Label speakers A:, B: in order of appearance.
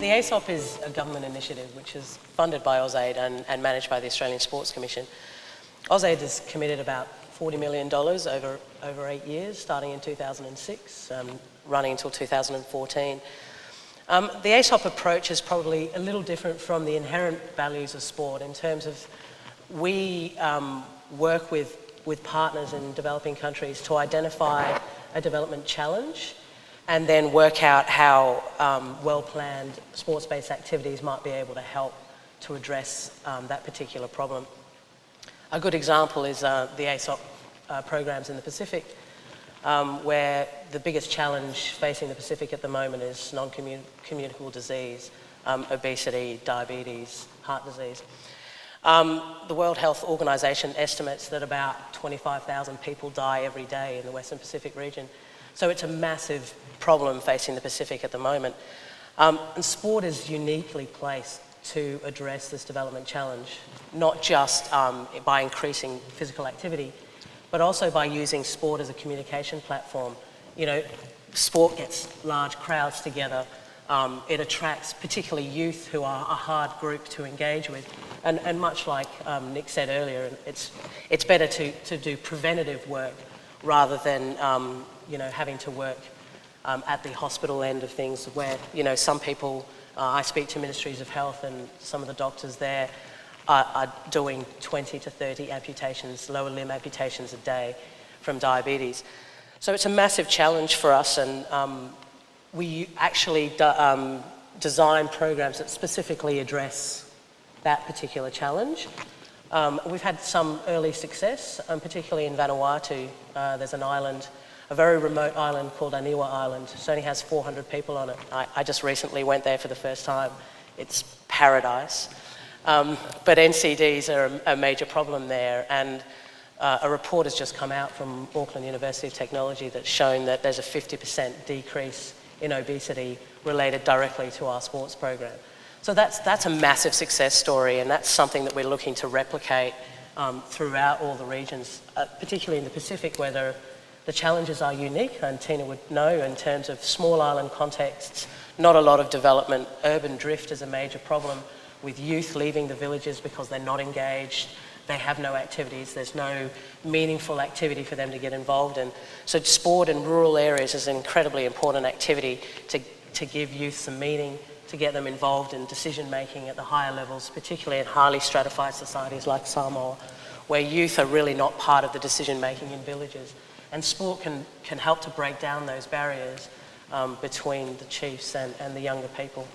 A: The ASOP is a government initiative which is funded by AusAid and managed by the Australian Sports Commission. AusAid has committed about $40 million over 8 years, starting in 2006, running until 2014. The ASOP approach is probably a little different from the inherent values of sport in terms of we work with partners in developing countries to identify a development challenge and then work out how well-planned sports-based activities might be able to help to address that particular problem. A good example is the ASOP programs in the Pacific, where the biggest challenge facing the Pacific at the moment is non-communicable disease, obesity, diabetes, heart disease. The World Health Organization estimates that about 25,000 people die every day in the Western Pacific region. So it's a massive problem facing the Pacific at the moment. And sport is uniquely placed to address this development challenge, not just by increasing physical activity, but also by using sport as a communication platform. You know, sport gets large crowds together. It attracts particularly youth who are a hard group to engage with. And much like Nick said earlier, it's better to do preventative work rather than having to work at the hospital end of things where, some people, I speak to ministries of health and some of the doctors there are doing 20 to 30 amputations, lower limb amputations a day from diabetes. So it's a massive challenge for us, and we actually design programs that specifically address that particular challenge. We've had some early success, particularly in Vanuatu. There's an island, a very remote island called Aniwa Island. It only has 400 people on it. I just recently went there for the first time. It's paradise. But NCDs are a major problem there, and a report has just come out from Auckland University of Technology that's shown that there's a 50% decrease in obesity related directly to our sports program. So that's a massive success story, and that's something that we're looking to replicate throughout all the regions, particularly in the Pacific, where the challenges are unique, and Tina would know in terms of small island contexts, not a lot of development. Urban drift is a major problem, with youth leaving the villages because they're not engaged, they have no activities, there's no meaningful activity for them to get involved in. So sport in rural areas is an incredibly important activity to give youth some meaning, to get them involved in decision making at the higher levels, particularly in highly stratified societies like Samoa, where youth are really not part of the decision making in villages. And sport can help to break down those barriers between the chiefs and the younger people.